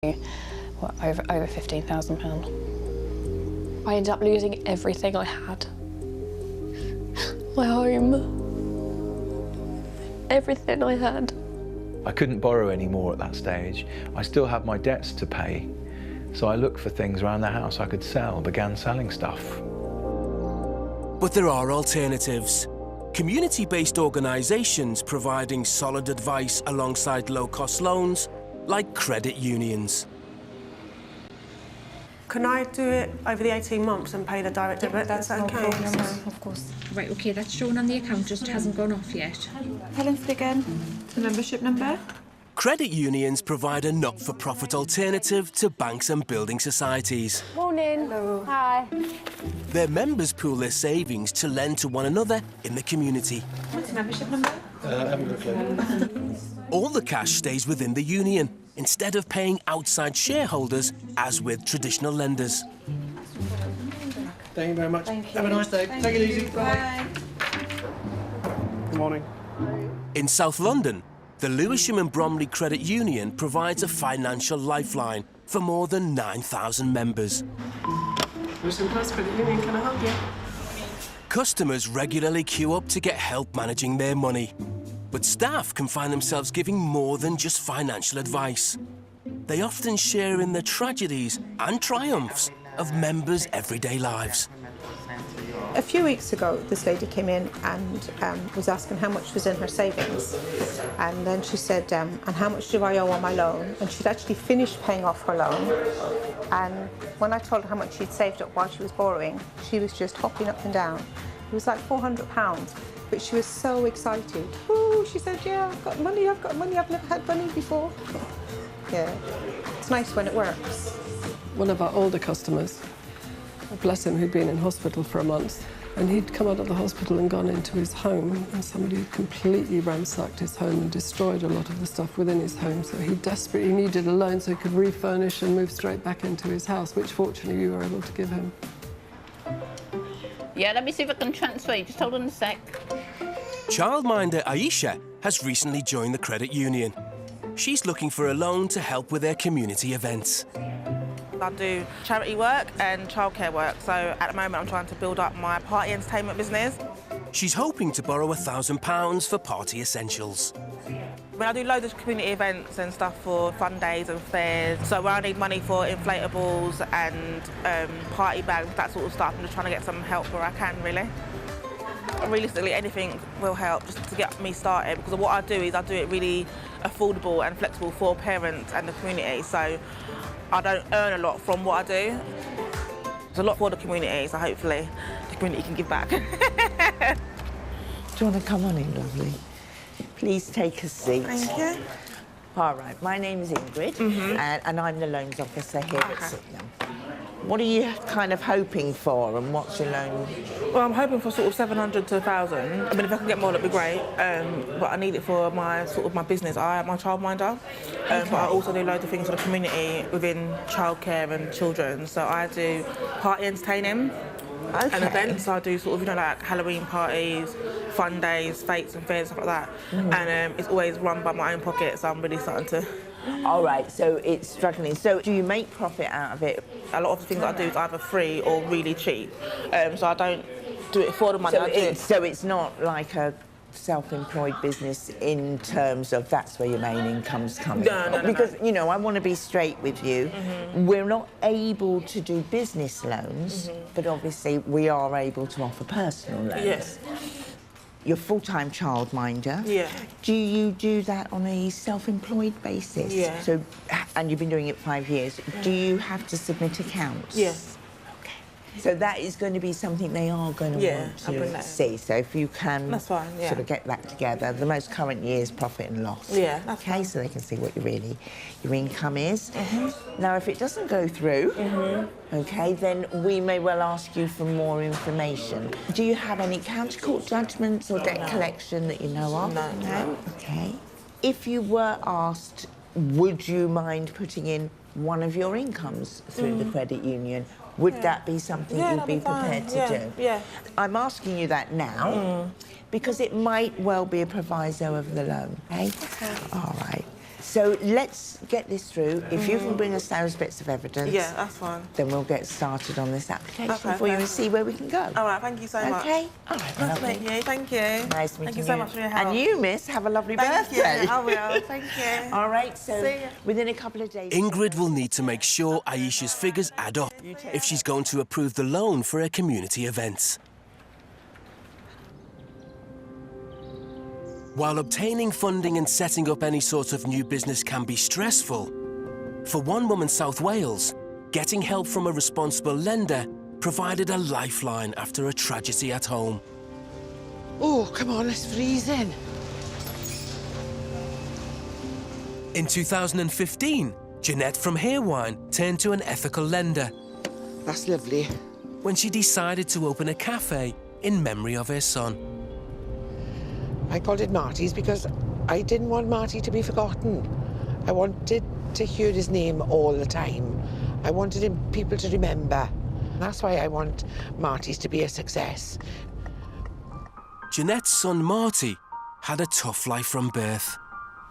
What, over £15,000. I ended up losing everything I had. My home, everything I had. I couldn't borrow any more at that stage. I still had my debts to pay. So I looked for things around the house I could sell, began selling stuff. But there are alternatives. Community-based organisations providing solid advice alongside low-cost loans, like credit unions. Can I do it over the 18 months and pay the direct debit? That's Is that no okay? problem, of course. Right, OK, that's shown on the account, just hasn't gone off yet. Helen again. The membership number? Credit unions provide a not-for-profit alternative to banks and building societies. Morning. Hello. Hi. Their members pool their savings to lend to one another in the community. What's the membership number? All the cash stays within the union, instead of paying outside shareholders, as with traditional lenders. Thank you very much. Thank you. Have a nice day. Take it easy. Bye. Good morning. In South London, the Lewisham and Bromley Credit Union provides a financial lifeline for more than 9,000 members. Lewisham Plus Credit Union, can I help you? Customers regularly queue up to get help managing their money. But staff can find themselves giving more than just financial advice. They often share in the tragedies and triumphs of members' everyday lives. A few weeks ago, this lady came in and was asking how much was in her savings. And then she said, and how much do I owe on my loan? And she'd actually finished paying off her loan. And when I told her how much she'd saved up while she was borrowing, she was just hopping up and down. It was like £400, but she was so excited. Ooh, she said, yeah, I've got money, I've never had money before. Yeah, it's nice when it works. One of our older customers, bless him, who'd been in hospital for a month, and he'd come out of the hospital and gone into his home, and somebody had completely ransacked his home and destroyed a lot of the stuff within his home, so he desperately needed a loan so he could refurnish and move straight back into his house, which fortunately we were able to give him. Yeah, let me see if I can transfer you. Just hold on a sec. Childminder Aisha has recently joined the credit union. She's looking for a loan to help with their community events. I do charity work and childcare work, so at the moment I'm trying to build up my party entertainment business. She's hoping to borrow £1,000 for party essentials. When I do loads of community events and stuff for fun days and fairs, so where I need money for inflatables and party bags, that sort of stuff, I'm just trying to get some help where I can, really. Realistically, anything will help just to get me started, because what I do is I do it really affordable and flexible for parents and the community, so I don't earn a lot from what I do. There's a lot for the community, so hopefully the community can give back. Do you want to come on in, lovely? Please take a seat. Thank you. All right, my name is Ingrid, and I'm the loans officer here at Sydenham. What are you kind of hoping for, and what's your loan? Well, I'm hoping for sort of 700 to 1,000. I mean, if I can get more, that'd be great. But I need it for my my business. I am my childminder, but I also do loads of things for the community within childcare and children. So I do party entertaining and events. I do sort of like Halloween parties, fun days, fates and fairs, stuff like that. And it's always run by my own pocket. So I'm really starting to. All right, so it's struggling. So do you make profit out of it? A lot of the things that I do is either free or really cheap. So I don't do it for the money. So it's not like a self-employed business in terms of that's where your main income's coming from. No. Because, you know, I want to be straight with you. We're not able to do business loans, but obviously we are able to offer personal loans. Yes. You're full-time childminder. Yeah. Do you do that on a self-employed basis? Yeah. So, and you've been doing it 5 years. Do you have to submit accounts? Yes. Okay. So that is going to be something they are going to want to see. So if you can That's fine, sort of get that together, the most current year's profit and loss. Yeah, that's okay, fine. so they can see what your income is. Now, if it doesn't go through, okay, then we may well ask you for more information. Do you have any county court judgments or debt collection that you know of? No. Okay. If you were asked, would you mind putting in one of your incomes through the credit union? Would that be something you'd be prepared to do? Yeah. I'm asking you that now because it might well be a proviso of the loan, eh? Okay. All right. So let's get this through. If you can bring us those bits of evidence... Yeah, that's fine. Then we'll get started on this application Okay, for you and see where we can go. All right, thank you so much. OK? All right, Nice to lovely. meet you. Thank you. Nice meeting you. Thank you so much for your help. And you, miss, have a lovely Thank birthday. you. I will. Thank you. All right, so See ya. within a couple of days... Ingrid will need to make sure Aisha's figures add up if she's going to approve the loan for her community events. While obtaining funding and setting up any sort of new business can be stressful, for one woman, South Wales, getting help from a responsible lender provided a lifeline after a tragedy at home. Oh, come on, let's freeze in. In 2015, Jeanette from Hairwine turned to an ethical lender. That's lovely. When she decided to open a cafe in memory of her son. I called it Marty's because I didn't want Marty to be forgotten. I wanted to hear his name all the time. I wanted people to remember. That's why I want Marty's to be a success. Jeanette's son, Marty, had a tough life from birth.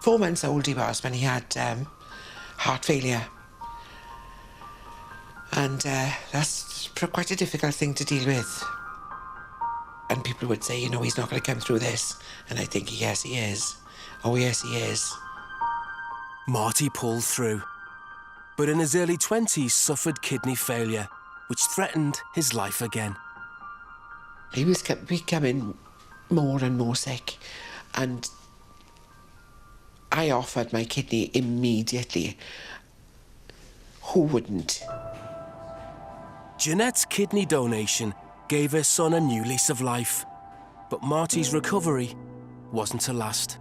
4 months old he was when he had heart failure. And that's quite a difficult thing to deal with. And people would say, you know, he's not going to come through this. And I think, yes, he is. Oh, yes, he is. Marty pulled through, but in his early 20s suffered kidney failure, which threatened his life again. He was becoming more and more sick, and I offered my kidney immediately. Who wouldn't? Jeanette's kidney donation gave her son a new lease of life, but Marty's recovery wasn't to last.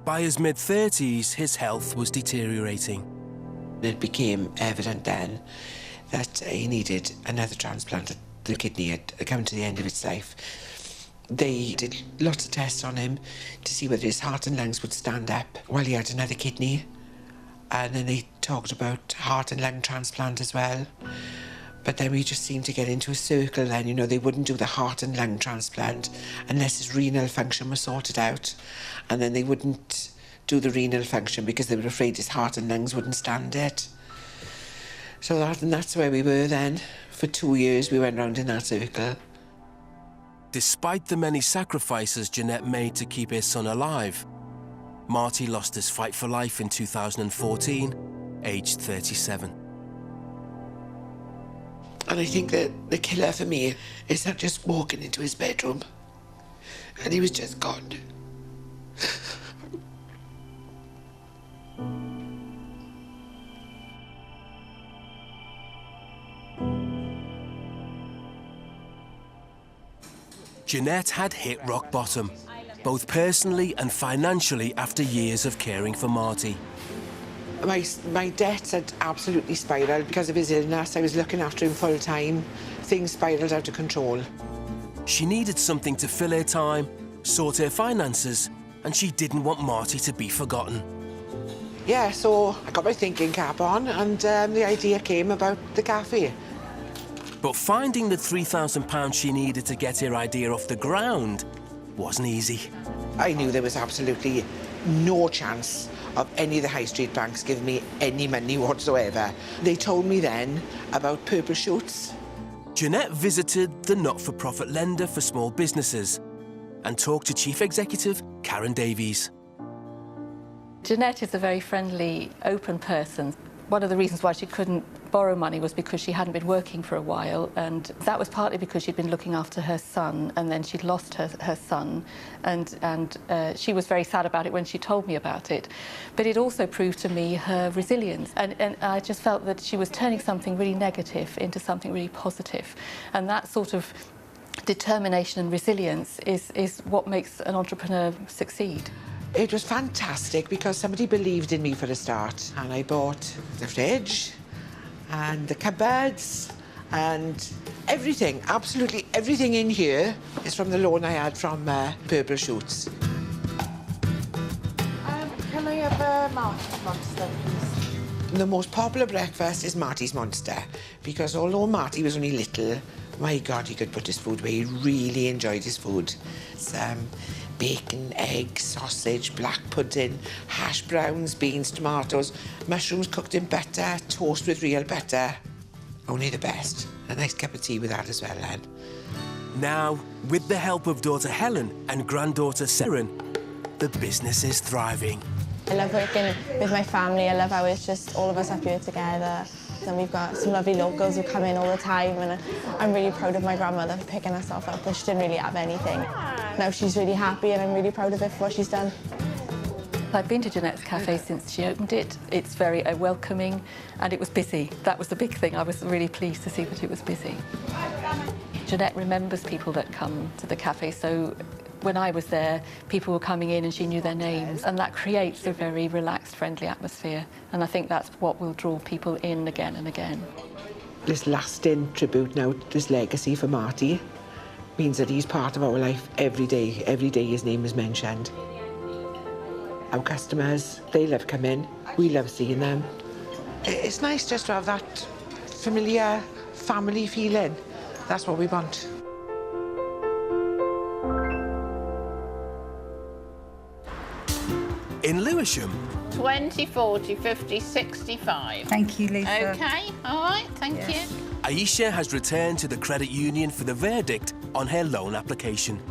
By his mid-30s, his health was deteriorating. It became evident then that he needed another transplant. The kidney had come to the end of its life. They did lots of tests on him to see whether his heart and lungs would stand up while he had another kidney. And then they talked about heart and lung transplant as well. But then we just seemed to get into a circle then, you know, they wouldn't do the heart and lung transplant unless his renal function was sorted out. And then they wouldn't do the renal function because they were afraid his heart and lungs wouldn't stand it. So that's where we were then. For 2 years we went round in that circle. Despite the many sacrifices Jeanette made to keep her son alive, Marty lost his fight for life in 2014, aged 37. And I think that the killer for me is not just walking into his bedroom and he was just gone. Jeanette had hit rock bottom, both personally and financially after years of caring for Marty. My debts had absolutely spiralled because of his illness. I was looking after him full time. Things spiralled out of control. She needed something to fill her time, sort her finances, and she didn't want Marty to be forgotten. Yeah, so I got my thinking cap on and the idea came about the cafe. But finding the £3,000 she needed to get her idea off the ground wasn't easy. I knew there was absolutely no chance of any of the high street banks giving me any money whatsoever. They told me then about purple shoots. Jeanette visited the not-for-profit lender for small businesses and talked to Chief Executive Karen Davies. Jeanette is a very friendly, open person. One of the reasons why she couldn't borrow money was because she hadn't been working for a while, and that was partly because she'd been looking after her son, and then she'd lost her son, and she was very sad about it when she told me about it. But it also proved to me her resilience, and I just felt that she was turning something really negative into something really positive, and that sort of determination and resilience is what makes an entrepreneur succeed. It was fantastic because somebody believed in me for a start, and I bought the fridge and the cupboards and everything, absolutely everything in here is from the loan I had from Purple Shoots. Can I have a Marty's Monster, please? The most popular breakfast is Marty's Monster because although Marty was only little, my God, he could put his food away. He really enjoyed his food. It's bacon, eggs, sausage, black pudding, hash browns, beans, tomatoes, mushrooms cooked in butter, toast with real butter. Only the best. A nice cup of tea with that as well, then. Now, with the help of daughter Helen and granddaughter Seren, the business is thriving. I love working with my family. I love how it's just all of us up here together. And we've got some lovely locals who come in all the time, and I'm really proud of my grandmother for picking herself up, because she didn't really have anything. Now she's really happy, and I'm really proud of her for what she's done. I've been to Jeanette's Cafe since she opened it. It's very welcoming, and it was busy. That was the big thing. I was really pleased to see that it was busy. Jeanette remembers people that come to the cafe, so when I was there, people were coming in and she knew their names, and that creates a very relaxed, friendly atmosphere. And I think that's what will draw people in again and again. This lasting tribute now, this legacy for Marty, means that he's part of our life every day. Every day his name is mentioned. Our customers, they love coming. We love seeing them. It's nice just to have that familiar family feeling. That's what we want. In Lewisham. 20, 40, 50, 65. Thank you, Lisa. OK, all right, thank you. Aisha has returned to the credit union for the verdict on her loan application.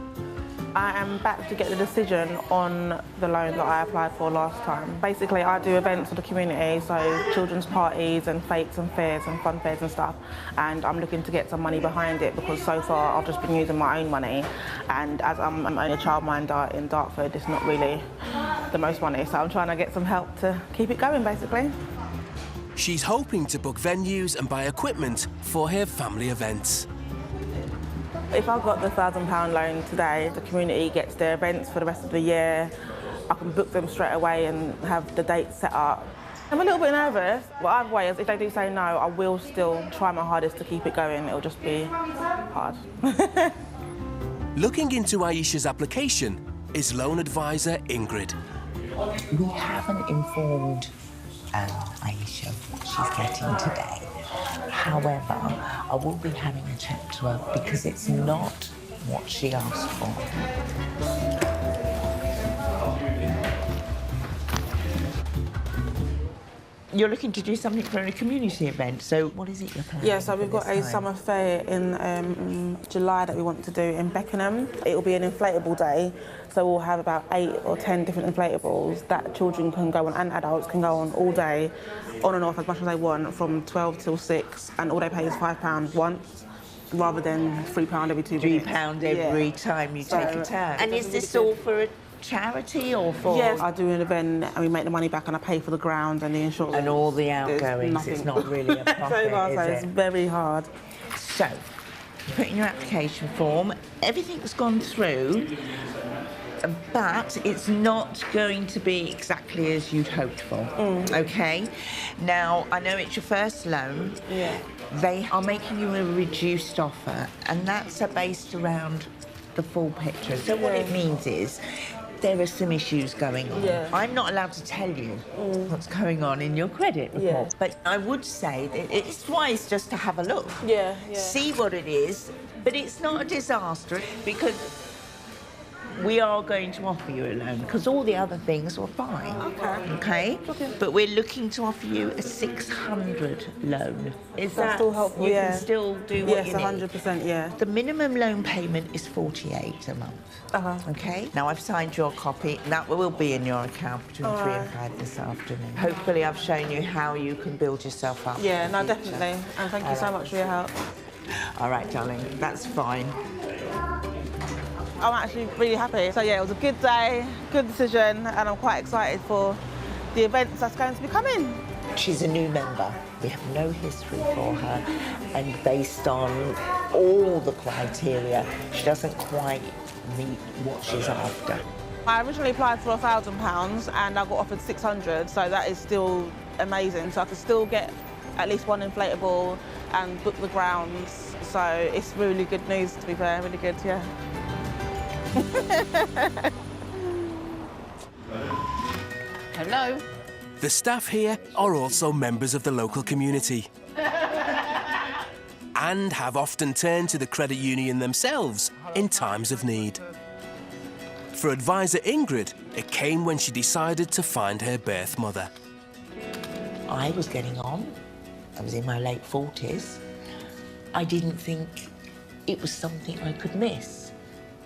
I am back to get the decision on the loan that I applied for last time. Basically, I do events for the community, so children's parties and fetes and fairs and fun fairs and stuff, and I'm looking to get some money behind it, because so far I've just been using my own money, and as I'm only a childminder in Dartford, it's not really the most money, so I'm trying to get some help to keep it going, basically. She's hoping to book venues and buy equipment for her family events. If I got the £1,000 loan today, the community gets their events for the rest of the year. I can book them straight away and have the dates set up. I'm a little bit nervous, but either way, if they do say no, I will still try my hardest to keep it going. It'll just be hard. Looking into Aisha's application is loan advisor Ingrid. We haven't informed Aisha what she's getting today. However, I will be having a chat to her because it's not what she asked for. You're looking to do something for a community event, so what is it you're planning? Yeah, so we've got a summer fair in July that we want to do in Beckenham. It will be an inflatable day, so we'll have about 8 or 10 different inflatables that children can go on and adults can go on all day, on and off as much as they want, from 12 till 6, and all they pay is £5 once, rather than £3 every 2 minutes. £3 every time you take a turn. And is this all for a charity or for...? Yes, I do an event and we make the money back and I pay for the ground and the insurance. And all the outgoings, it's not really a profit, so it's very hard. So, you put in your application form, everything's gone through, but it's not going to be exactly as you'd hoped for, OK? Now, I know it's your first loan. Yeah. They are making you a reduced offer, and that's based around the full picture. So what it means is, there are some issues going on. Yeah. I'm not allowed to tell you what's going on in your credit report, but I would say that it's wise just to have a look. Yeah. See what it is, but it's not a disaster because we are going to offer you a loan because all the other things were fine. Okay. But we're looking to offer you a 600 loan. Is that still helpful? You can still do what you need. 100%, yeah. The minimum loan payment is 48 a month. Okay. Now I've signed your copy. That will be in your account between 3 and 5 this afternoon. Hopefully I've shown you how you can build yourself up. Yeah, no, definitely. And thank you so much for your help. All right, darling. That's fine. I'm actually really happy. So yeah, it was a good day, good decision, and I'm quite excited for the events that's going to be coming. She's a new member. We have no history for her, and based on all the criteria, she doesn't quite meet what she's after. I originally applied for £1,000 and I got offered 600, so that is still amazing. So I could still get at least one inflatable and book the grounds. So it's really good news, to be fair, really good, yeah. Hello. The staff here are also members of the local community and have often turned to the credit union themselves in times of need. For advisor Ingrid, it came when she decided to find her birth mother. I was getting on. I was in my late 40s. I didn't think it was something I could miss.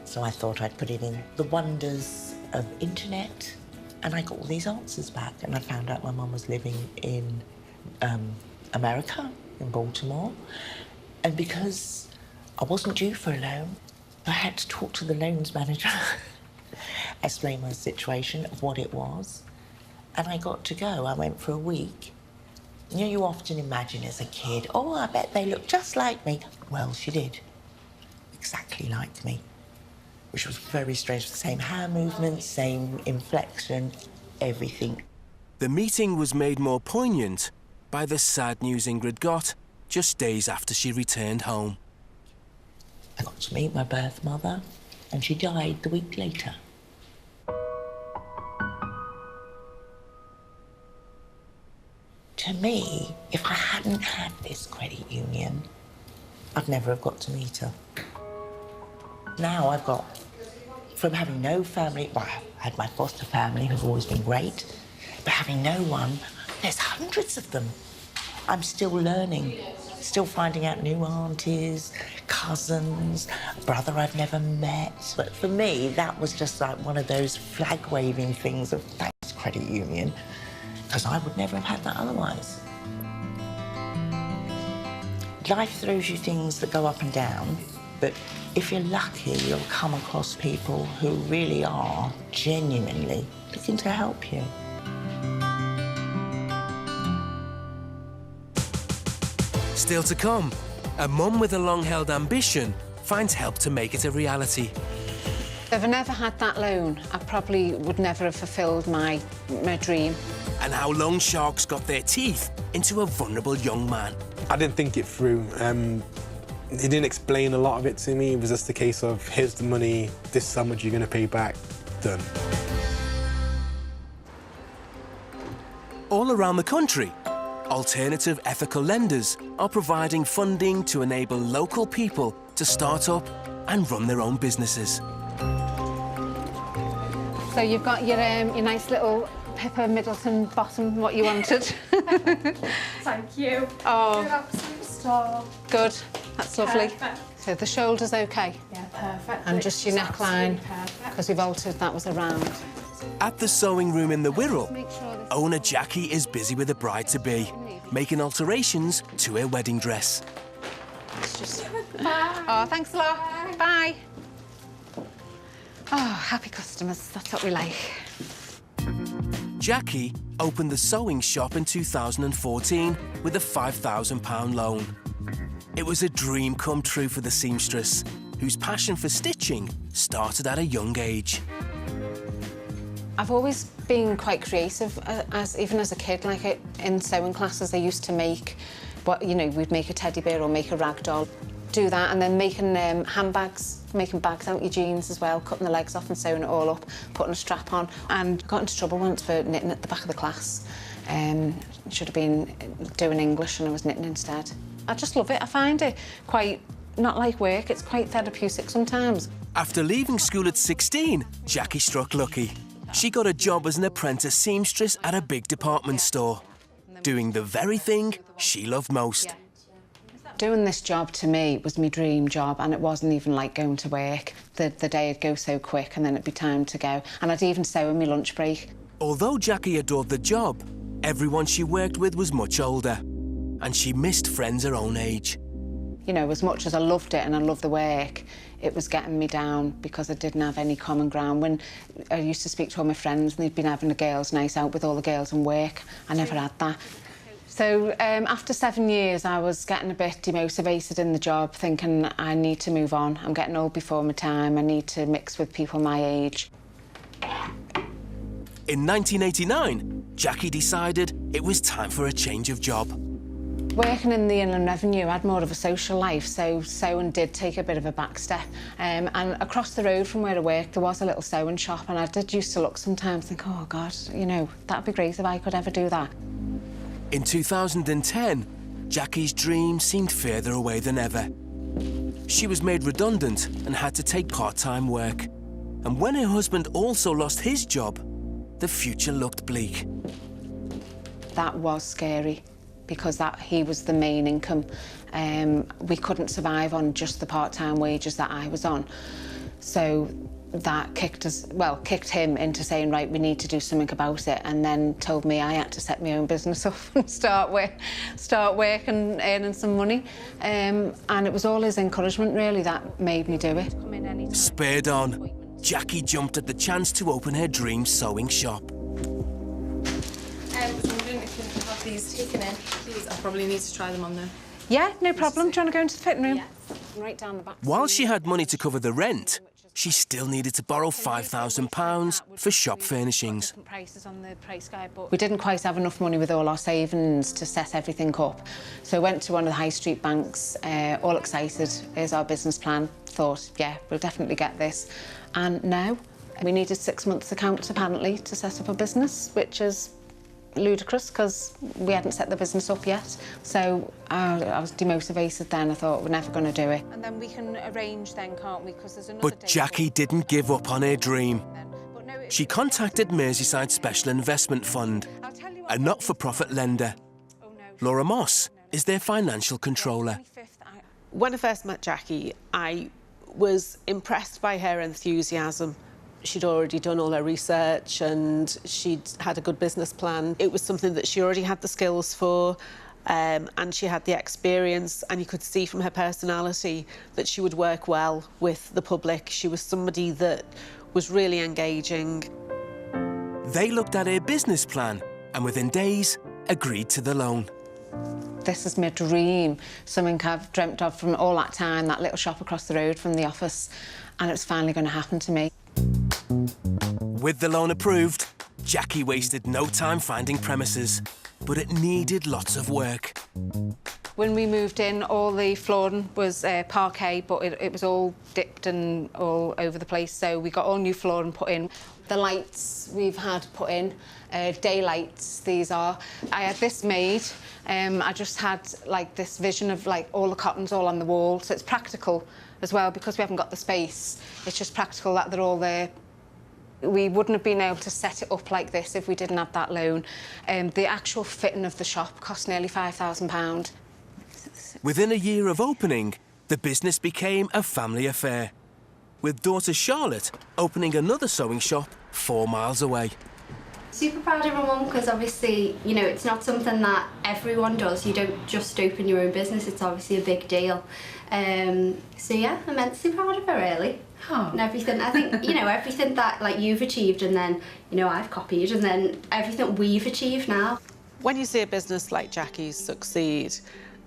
So I thought I'd put it in the wonders of internet, and I got all these answers back. And I found out my mum was living in America, in Baltimore. And because I wasn't due for a loan, I had to talk to the loans manager, explain my situation of what it was, and I got to go. I went for a week. You know, you often imagine as a kid, oh, I bet they look just like me. Well, she did. Exactly like me. Which was very strange. The same hand movements, same inflection, everything. The meeting was made more poignant by the sad news Ingrid got just days after she returned home. I got to meet my birth mother, and she died the week later. To me, if I hadn't had this credit union, I'd never have got to meet her. Now I've got, from having no family, well, I had my foster family who've always been great, but having no one, there's hundreds of them. I'm still learning, still finding out new aunties, cousins, a brother I've never met. But for me, that was just like one of those flag-waving things of thanks, credit union, because I would never have had that otherwise. Life throws you things that go up and down, but if you're lucky, you'll come across people who really are genuinely looking to help you. Still to come, a mum with a long-held ambition finds help to make it a reality. If I never had that loan, I probably would never have fulfilled my dream. And how loan sharks got their teeth into a vulnerable young man. I didn't think it through. He didn't explain a lot of it to me. It was just a case of, here's the money, this is how much you're going to pay back, done. All around the country, alternative ethical lenders are providing funding to enable local people to start up and run their own businesses. So you've got your nice little Pippa Middleton bottom, what you wanted. Thank you. Oh. You're an absolute star. Good, that's lovely. Perfect. So the shoulder's okay? Yeah, perfect. And just your neckline, because we've altered that was around. At the sewing room in the Wirral, owner Jackie is busy with a bride-to-be, making alterations to her wedding dress. Oh, thanks a lot. Bye. Oh, happy customers, that's what we like. Jackie opened the sewing shop in 2014 with a £5,000 loan. It was a dream come true for the seamstress, whose passion for stitching started at a young age. I've always been quite creative, even as a kid. Like in sewing classes, I used to make, we'd make a teddy bear or make a rag doll. Do that, and then making handbags, making bags out your jeans as well, cutting the legs off and sewing it all up, putting a strap on. And got into trouble once for knitting at the back of the class. Should have been doing English and I was knitting instead. I just love it. I find it quite, not like work, it's quite therapeutic sometimes. After leaving school at 16, Jackie struck lucky. She got a job as an apprentice seamstress at a big department store, doing the very thing she loved most. Doing this job to me was my dream job, and it wasn't even like going to work. The day would go so quick and then it'd be time to go. And I'd even sew in my lunch break. Although Jackie adored the job, everyone she worked with was much older, and she missed friends her own age. You know, as much as I loved it and I loved the work, it was getting me down because I didn't have any common ground. When I used to speak to all my friends and they'd been having a girls' night out with all the girls and work, I never had that. So after 7 years, I was getting a bit demotivated in the job, thinking I need to move on. I'm getting old before my time. I need to mix with people my age. In 1989, Jackie decided it was time for a change of job. Working in the Inland Revenue, I had more of a social life, so sewing did take a bit of a back step. And across the road from where I worked, there was a little sewing shop, and I did used to look sometimes, think, oh, God, that'd be great if I could ever do that. In 2010, Jackie's dream seemed further away than ever. She was made redundant and had to take part-time work. And when her husband also lost his job, the future looked bleak. That was scary because he was the main income. We couldn't survive on just the part-time wages that I was on. So that kicked him into saying, right, we need to do something about it, and then told me I had to set my own business up and start work and earning some money. And it was all his encouragement, really, that made me do it. Spurred on, Jackie jumped at the chance to open her dream sewing shop. I was wondering if you could have these taken in, please. I probably need to try them on though. Yeah, no problem. Do you want to go into the fitting room? Yes. Right down the back. While she had money to cover the rent, she still needed to borrow £5,000 for shop furnishings. We didn't quite have enough money with all our savings to set everything up. So I went to one of the high street banks, all excited. Here's our business plan. Thought, yeah, we'll definitely get this. And now we needed 6 months' accounts, apparently, to set up a business, which is ludicrous because we hadn't set the business up yet. So I was demotivated then. I thought, we're never going to do it. And then we can arrange then, can't we? Because there's another. But Jackie didn't give up on her dream. She contacted Merseyside Special Investment Fund, a not-for-profit lender. Laura Moss is their financial controller. When I first met Jackie, I was impressed by her enthusiasm. She'd already done all her research and she'd had a good business plan. It was something that she already had the skills for, and she had the experience, and you could see from her personality that she would work well with the public. She was somebody that was really engaging. They looked at her business plan and within days agreed to the loan. This is my dream, something I've dreamt of from all that time, that little shop across the road from the office, and it's finally going to happen to me. With the loan approved, Jackie wasted no time finding premises, but it needed lots of work. When we moved in, all the flooring was parquet, but it was all dipped and all over the place, so we got all new flooring put in. The lights we've had put in, daylights these are. I had this made. I just had like this vision of like all the cottons all on the wall, so it's practical as well because we haven't got the space. It's just practical that they're all there. We wouldn't have been able to set it up like this if we didn't have that loan. The actual fitting of the shop cost nearly £5,000. Within a year of opening, the business became a family affair, with daughter Charlotte opening another sewing shop 4 miles away. Super proud of my mum because obviously, you know, it's not something that everyone does. You don't just open your own business, it's obviously a big deal. So yeah, I'm immensely proud of her really. Oh. And everything, I think, you know, everything that like you've achieved and then, you know, I've copied and then everything we've achieved now. When you see a business like Jackie's succeed,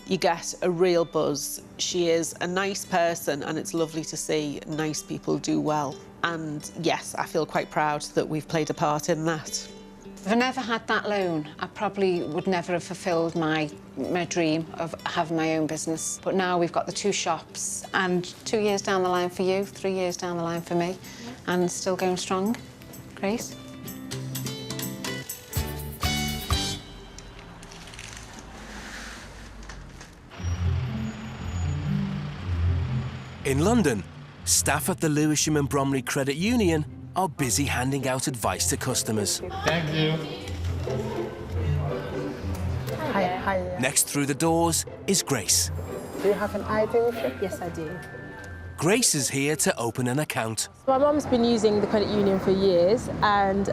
you get a real buzz. She is a nice person and it's lovely to see nice people do well. And yes, I feel quite proud that we've played a part in that. If I never had that loan, I probably would never have fulfilled my dream of having my own business. But now we've got the 2 shops and 2 years down the line for you, 3 years down the line for me, and still going strong. Grace? In London, staff at the Lewisham and Bromley Credit Union are busy handing out advice to customers. Thank you. Hi. Next through the doors is Grace. Do you have an ID with you? Yes, I do. Grace is here to open an account. My mum's been using the credit union for years and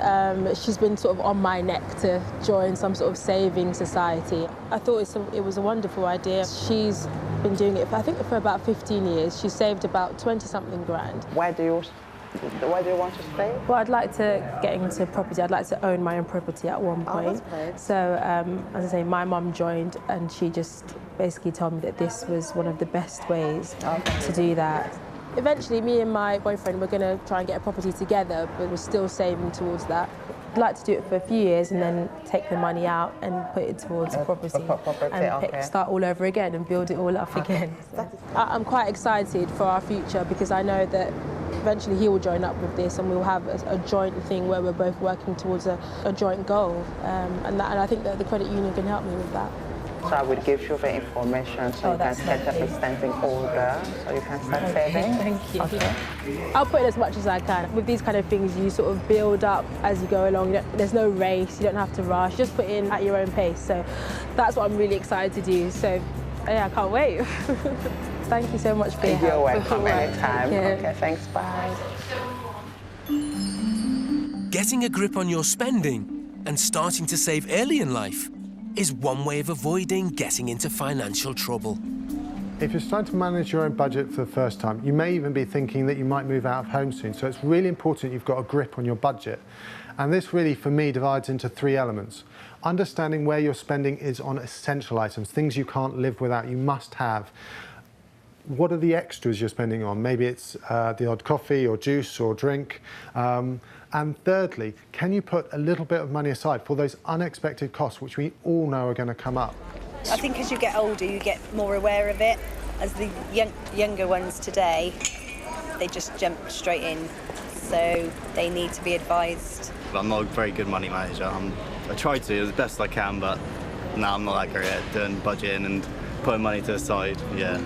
she's been sort of on my neck to join some sort of saving society. I thought it was a wonderful idea. She's been doing it, I think, for about 15 years. She saved about 20-something grand. Why do you want to stay? Well, I'd like to get into property. I'd like to own my own property at one point. Oh, that's great. So, as I say, my mum joined and she just basically told me that this was one of the best ways to do that. Eventually, me and my boyfriend were going to try and get a property together, but we're still saving towards that. I'd like to do it for a few years and then take the money out and put it towards a property and start all over again and build it all up again. So I'm quite excited for our future because I know that eventually he will join up with this and we'll have a joint thing where we're both working towards a joint goal. And I think that the credit union can help me with that. So I would give you the information so you can set up a standing order so you can start saving. Thank you. Okay. I'll put in as much as I can. With these kind of things, you sort of build up as you go along. There's no race, you don't have to rush, just put in at your own pace. So that's what I'm really excited to do. So yeah, I can't wait. Thank you so much for your help. You're welcome anytime. Yeah. Okay, thanks, bye. Getting a grip on your spending and starting to save early in life is one way of avoiding getting into financial trouble. If you're starting to manage your own budget for the first time, you may even be thinking that you might move out of home soon. So it's really important you've got a grip on your budget. And this really, for me, divides into 3 elements. Understanding where your spending is on essential items, things you can't live without, you must have. What are the extras you're spending on? Maybe it's the odd coffee or juice or drink. And thirdly, can you put a little bit of money aside for those unexpected costs, which we all know are going to come up? I think as you get older, you get more aware of it. As the younger ones today, they just jump straight in, so they need to be advised. I'm not a very good money manager. I try to as best I can, but now I'm not that great at doing budgeting and putting money to the side, yeah.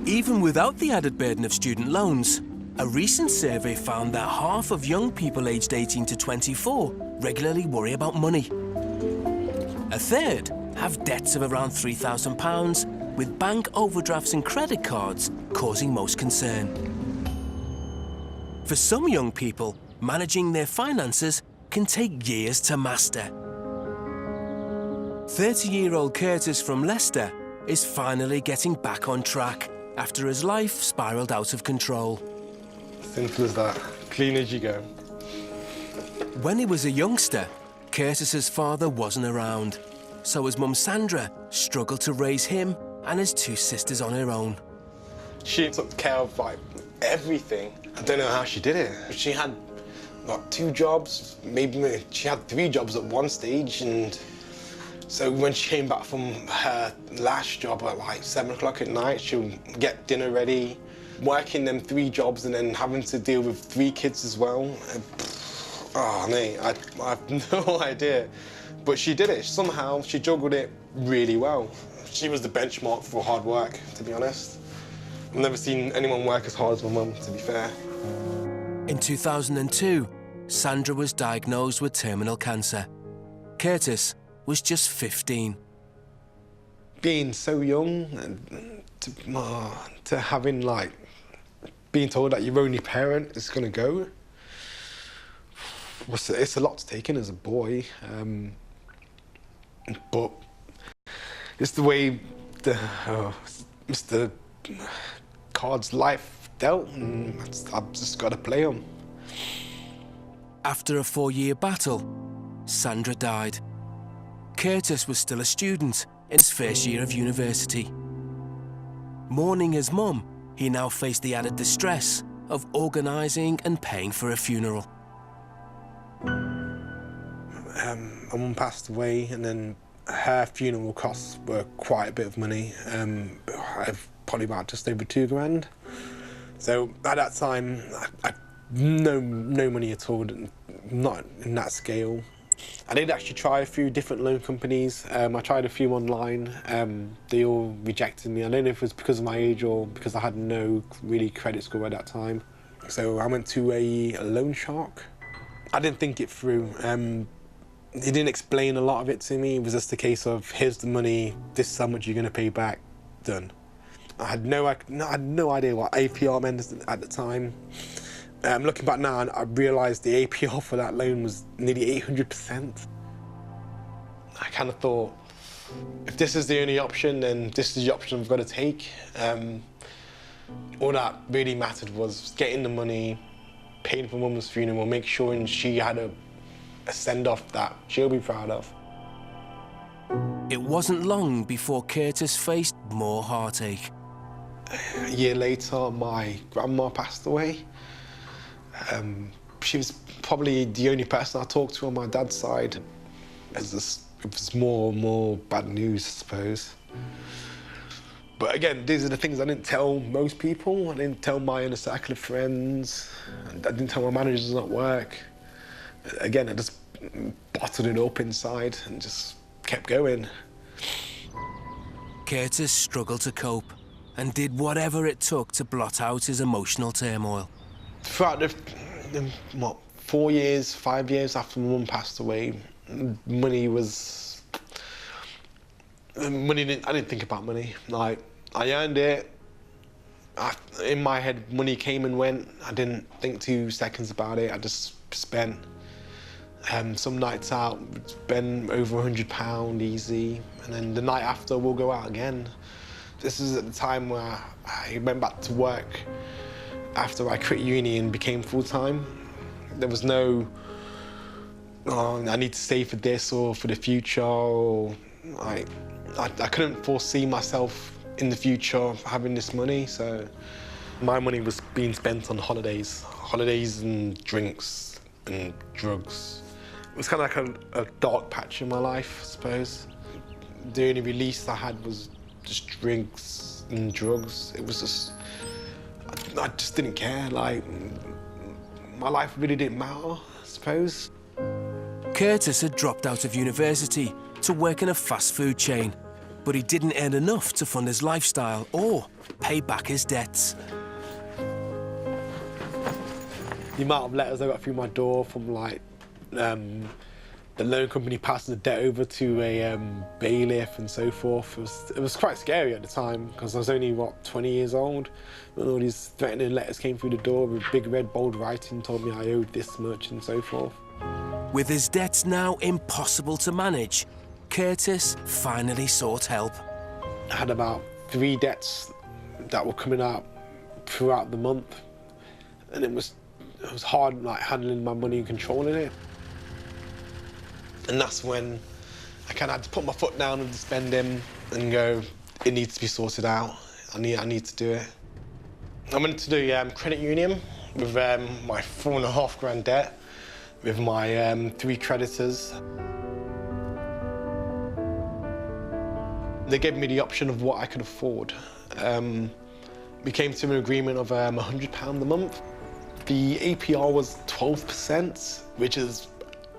Even without the added burden of student loans, a recent survey found that half of young people aged 18 to 24 regularly worry about money. A third have debts of around £3,000, with bank overdrafts and credit cards causing most concern. For some young people, managing their finances can take years to master. 30-year-old Curtis from Leicester is finally getting back on track after his life spiralled out of control. Simple as that. Clean as you go. When he was a youngster, Curtis's father wasn't around, so his mum Sandra struggled to raise him and his 2 sisters on her own. She took care of like everything. I don't know how she did it. She had like 2 jobs, maybe she had 3 jobs at one stage, and so when she came back from her last job at like 7 o'clock at night, she'll get dinner ready, working them 3 jobs and then having to deal with 3 kids as well. Oh, mate, I have no idea. But she did it. Somehow, she juggled it really well. She was the benchmark for hard work, to be honest. I've never seen anyone work as hard as my mum, to be fair. In 2002, Sandra was diagnosed with terminal cancer. Curtis was just 15. Being so young and to having, like, being told that your only parent is going to go, it's a lot to take in as a boy. But it's the way Mr. Card's life dealt, and I've just got to play him. After a 4-year battle, Sandra died. Curtis was still a student in his first year of university. Mourning his mum, he now faced the added distress of organising and paying for a funeral. My mum passed away, and then her funeral costs were quite a bit of money. Probably about just over £2,000. So at that time, I no money at all, not in that scale. I did actually try a few different loan companies. I tried a few online. They all rejected me. I don't know if it was because of my age or because I had no really credit score at that time. So I went to a loan shark. I didn't think it through. He didn't explain a lot of it to me. It was just a case of, here's the money, this is how much you're going to pay back, done. I had no idea what APR meant at the time. Looking back now, I realised the APR for that loan was nearly 800%. I kind of thought, if this is the only option, then this is the option I've got to take. All that really mattered was getting the money, paying for Mum's funeral, make sure she had a send-off that she'll be proud of. It wasn't long before Curtis faced more heartache. A year later, my grandma passed away. She was probably the only person I talked to on my dad's side. It was more bad news, I suppose. But again, these are the things I didn't tell most people. I didn't tell my inner circle of friends. I didn't tell my managers at work. Again, I just bottled it up inside and just kept going. Curtis struggled to cope and did whatever it took to blot out his emotional turmoil. Throughout the 4 years, 5 years after my mum passed away, I didn't think about money. Like, I earned it. In my head, money came and went. I didn't think 2 seconds about it. I just spent. Some nights out, we'd spend over £100 easy, and then the night after we'll go out again. This is at the time where I went back to work after I quit uni and became full-time. There was no, I need to save for this or for the future, or I couldn't foresee myself in the future having this money, so my money was being spent on holidays and drinks and drugs. It was kind of like a dark patch in my life, I suppose. The only release I had was just drinks and drugs. It was just, I just didn't care. Like, my life really didn't matter, I suppose. Curtis had dropped out of university to work in a fast food chain, but he didn't earn enough to fund his lifestyle or pay back his debts. The amount of letters I got through my door from, like, the loan company passing the debt over to a bailiff and so forth. It was quite scary at the time, because I was only, 20 years old, and all these threatening letters came through the door with big red bold writing, told me I owed this much and so forth. With his debts now impossible to manage, Curtis finally sought help. I had about 3 debts that were coming out throughout the month, and it was hard, like, handling my money and controlling it. And that's when I kind of had to put my foot down with the spending and go, it needs to be sorted out. I need to do it. I went to the credit union with my 4.5 grand debt, with my 3 creditors. They gave me the option of what I could afford. We came to an agreement of £100 a month. The APR was 12%, which is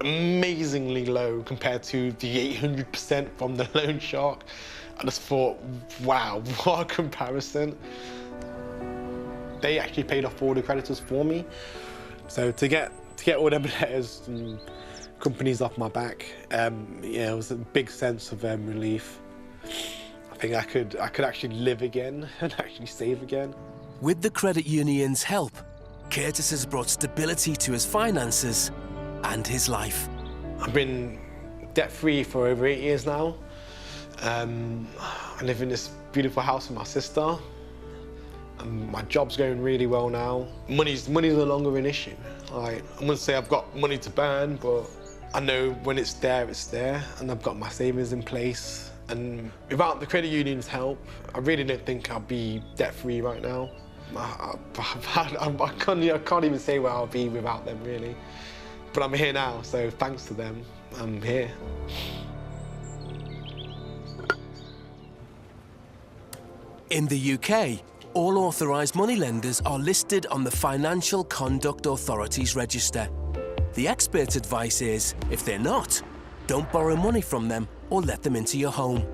amazingly low compared to the 800% from the loan shark. I just thought, wow, what a comparison. They actually paid off all the creditors for me. So to get all them letters and companies off my back, it was a big sense of relief. I think I could actually live again and actually save again. With the credit union's help, Curtis has brought stability to his finances and his life. I've been debt-free for over 8 years now. I live in this beautiful house with my sister. My job's going really well now. Money's no longer an issue. I wouldn't say I've got money to burn, but I know when it's there, and I've got my savings in place. And without the credit union's help, I really don't think I'll be debt-free right now. I can't even say where I'll be without them, really. But I'm here now, so thanks to them, I'm here. In the UK, all authorised moneylenders are listed on the Financial Conduct Authority's register. The expert's advice is, if they're not, don't borrow money from them or let them into your home.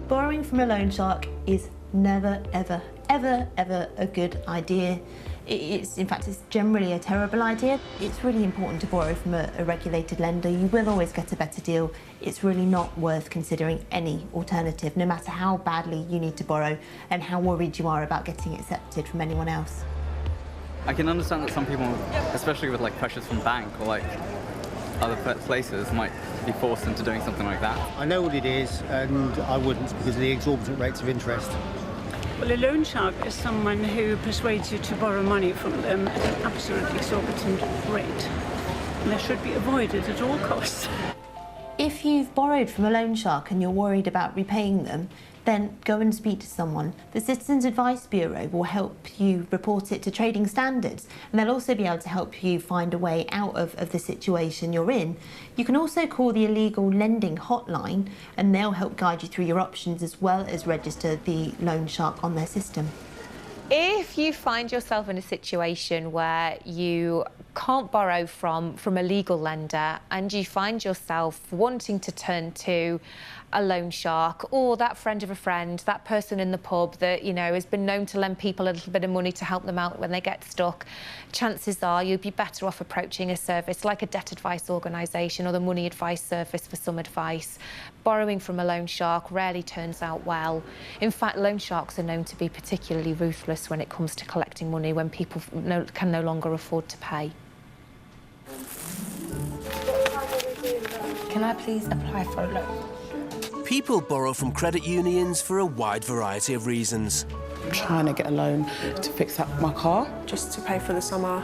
Borrowing from a loan shark is never, ever, ever, ever a good idea. In fact, it's generally a terrible idea. It's really important to borrow from a regulated lender. You will always get a better deal. It's really not worth considering any alternative, no matter how badly you need to borrow and how worried you are about getting accepted from anyone else. I can understand that some people, especially with like pressures from bank or like other places, might be forced into doing something like that. I know what it is, and I wouldn't because of the exorbitant rates of interest. Well, a loan shark is someone who persuades you to borrow money from them at an absolutely exorbitant rate. And they should be avoided at all costs. If you've borrowed from a loan shark and you're worried about repaying them, then go and speak to someone. The Citizens Advice Bureau will help you report it to trading standards, and they'll also be able to help you find a way out of the situation you're in. You can also call the Illegal Lending Hotline, and they'll help guide you through your options as well as register the loan shark on their system. If you find yourself in a situation where you can't borrow from a legal lender and you find yourself wanting to turn to a loan shark or that friend of a friend, that person in the pub that, you know, has been known to lend people a little bit of money to help them out when they get stuck, chances are you'd be better off approaching a service like a debt advice organisation or the money advice service for some advice. Borrowing from a loan shark rarely turns out well. In fact, loan sharks are known to be particularly ruthless when it comes to collecting money when people can no longer afford to pay. Can I please apply for a loan? People borrow from credit unions for a wide variety of reasons. I'm trying to get a loan to fix up my car. Just to pay for the summer,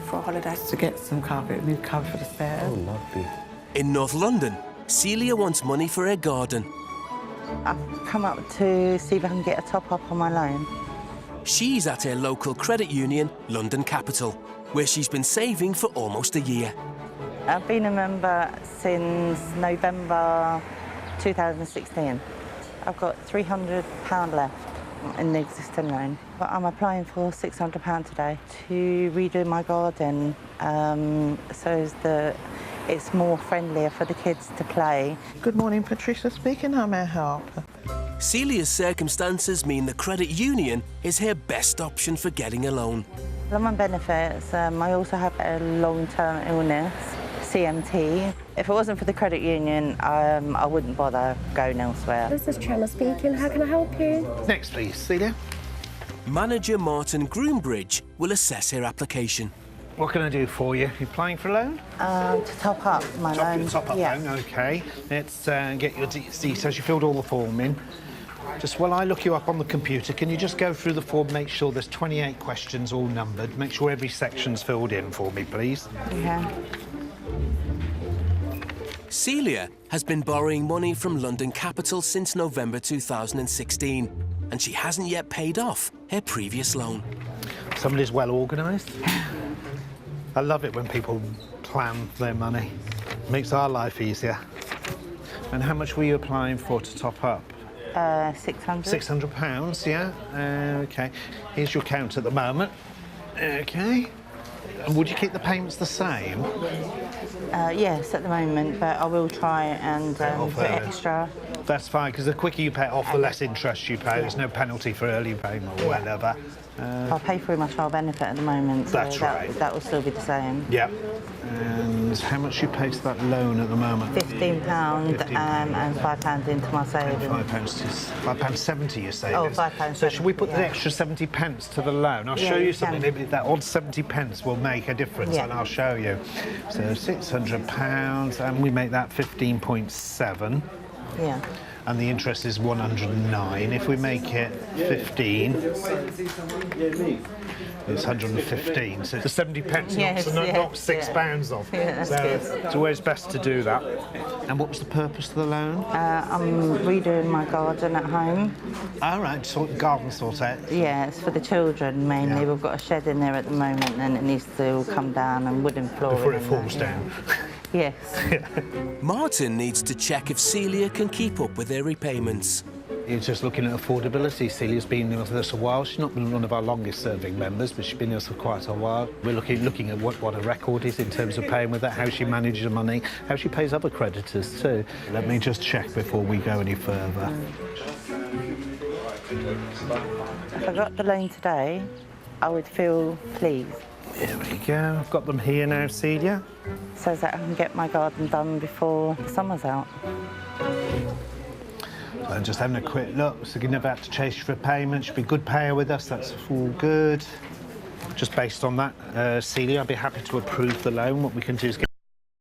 for a holiday. To get some carpet, new cover for the stairs. Oh, lovely. In North London, Celia wants money for her garden. I've come up to see if I can get a top-up on my loan. She's at her local credit union, London Capital, where she's been saving for almost a year. I've been a member since November 2016. I've got £300 left in the existing loan, but I'm applying for £600 today to redo my garden so that it's more friendlier for the kids to play. Good morning, Patricia speaking. How may I help? Celia's circumstances mean the credit union is her best option for getting a loan. I'm on benefits. I also have a long-term illness, CMT. If it wasn't for the credit union, I wouldn't bother going elsewhere. This is Tremor speaking. How can I help you? Next, please, Celia. Manager Martin Groombridge will assess her application. What can I do for you? You applying for a loan? To top up my loan. Top up loan, OK. Let's get your details. You filled all the form in. Just while I look you up on the computer, can you just go through the form, make sure there's 28 questions all numbered, make sure every section's filled in for me, please? Yeah. Celia has been borrowing money from London Capital since November 2016, and she hasn't yet paid off her previous loan. Somebody's well organised. I love it when people plan their money. Makes our life easier. And how much were you applying for to top up? 600. £600, yeah? OK. Here's your account at the moment. OK. And would you keep the payments the same? Yes, at the moment, but I will try and put extra. That's fine, because the quicker you pay it off, the less interest you pay. There's no penalty for early payment or whatever. I'll pay through my child benefit at the moment, so that's right. That will still be the same. Yeah. And how much you pay to that loan at the moment? £15 and £5 into my savings. £5.70 you're saving. Oh, £5.70. So should we put the extra 70 pence to the loan? I'll show you something. That odd 70 pence will make a difference, and I'll show you. So £600, and we make that 15.7. Yeah. And the interest is 109. If we make it 15, it's 115. So the 70 pence knocks £6 off. Yeah, so it's always best to do that. And what was the purpose of the loan? I'm redoing my garden at home. All right, garden sort out. Yeah, it's for the children mainly. We've got a shed in there at the moment, and it needs to all come down and wooden flooring. Before it falls down. Yes. Martin needs to check if Celia can keep up with her repayments. You're just looking at affordability. Celia's been with us a while. She's not been one of our longest-serving members, but she's been with us for quite a while. We're looking at what her record is in terms of paying with that, how she manages her money, how she pays other creditors too. Let me just check before we go any further. If I got the loan today, I would feel pleased. Here we go. I've got them here now, Celia. So that I can get my garden done before the summer's out. So I'm just having a quick look. So you never have to chase you for payment. She'll be a good payer with us. That's all good. Just based on that, Celia, I'd be happy to approve the loan. What we can do is get